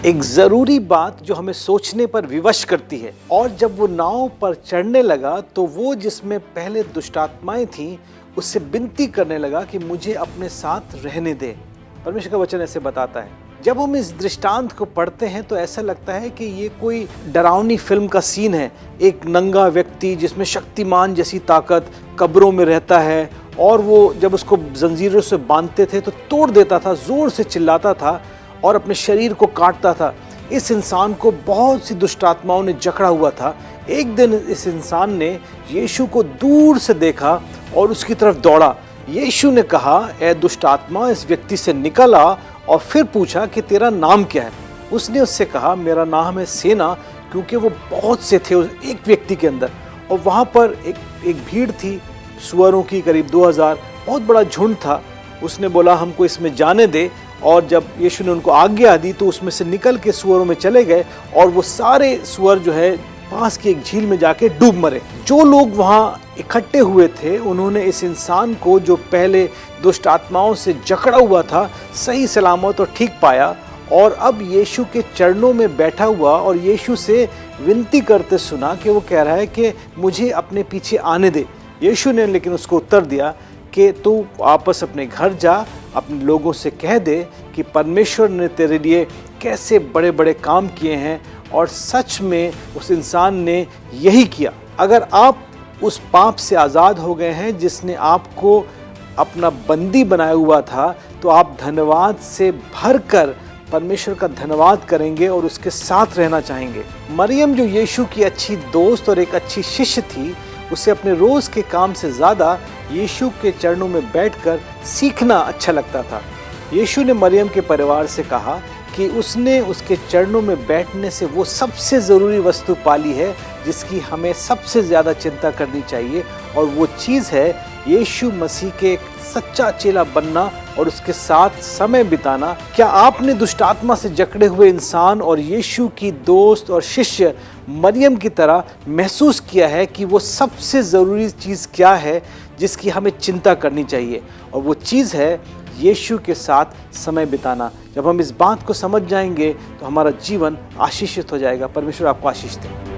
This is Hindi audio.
एक ज़रूरी बात जो हमें सोचने पर विवश करती है। और जब वो नाव पर चढ़ने लगा तो वो जिसमें पहले दुष्टात्माएं थीं उससे विनती करने लगा कि मुझे अपने साथ रहने दे। परमेश्वर का वचन ऐसे बताता है। जब हम इस दृष्टांत को पढ़ते हैं तो ऐसा लगता है कि ये कोई डरावनी फिल्म का सीन है। एक नंगा व्यक्ति जिसमें शक्तिमान जैसी ताकत कब्रों में रहता है और वो जब उसको जंजीरों से बांधते थे तो तोड़ देता था, जोर से चिल्लाता था और अपने शरीर को काटता था। इस इंसान को बहुत सी दुष्ट आत्माओं ने जकड़ा हुआ था। एक दिन इस इंसान ने यीशु को दूर से देखा और उसकी तरफ दौड़ा। यीशु ने कहा, ए दुष्ट आत्मा, इस व्यक्ति से निकल आ। और फिर पूछा कि तेरा नाम क्या है। उसने उससे कहा, मेरा नाम है सेना, क्योंकि वो बहुत से थे उस एक व्यक्ति के अंदर। और वहाँ पर एक भीड़ थी सुअरों की, करीब 2000, बहुत बड़ा झुंड था। उसने बोला, हमको इसमें जाने दे। और जब यीशु ने उनको आज्ञा दी तो उसमें से निकल के सुअरों में चले गए और वो सारे सुअर जो है पास की एक झील में जाके डूब मरे। जो लोग वहाँ इकट्ठे हुए थे उन्होंने इस इंसान को, जो पहले दुष्ट आत्माओं से जकड़ा हुआ था, सही सलामत और ठीक पाया और अब यीशु के चरणों में बैठा हुआ और यीशु से विनती करते सुना कि वो कह रहा है कि मुझे अपने पीछे आने दे। यीशु ने लेकिन उसको उत्तर दिया कि तू वापस अपने घर जा, अपने लोगों से कह दे कि परमेश्वर ने तेरे लिए कैसे बड़े बड़े काम किए हैं। और सच में उस इंसान ने यही किया। अगर आप उस पाप से आज़ाद हो गए हैं जिसने आपको अपना बंदी बनाया हुआ था, तो आप धन्यवाद से भरकर परमेश्वर का धन्यवाद करेंगे और उसके साथ रहना चाहेंगे। मरियम जो यीशु की अच्छी दोस्त और एक अच्छी शिष्य थी, उसे अपने रोज़ के काम से ज़्यादा यीशु के चरणों में बैठकर सीखना अच्छा लगता था। यीशु ने मरियम के परिवार से कहा कि उसने उसके चरणों में बैठने से वो सबसे ज़रूरी वस्तु पाली है जिसकी हमें सबसे ज़्यादा चिंता करनी चाहिए, और वो चीज़ है यीशु मसीह के एक सच्चा चेला बनना और उसके साथ समय बिताना। क्या आपने दुष्टात्मा से जकड़े हुए इंसान और यीशु की दोस्त और शिष्य मरियम की तरह महसूस किया है कि वो सबसे ज़रूरी चीज़ क्या है जिसकी हमें चिंता करनी चाहिए? और वो चीज़ है यीशु के साथ समय बिताना। जब हम इस बात को समझ जाएंगे तो हमारा जीवन आशीषित हो जाएगा। परमेश्वर आपको आशीष दे।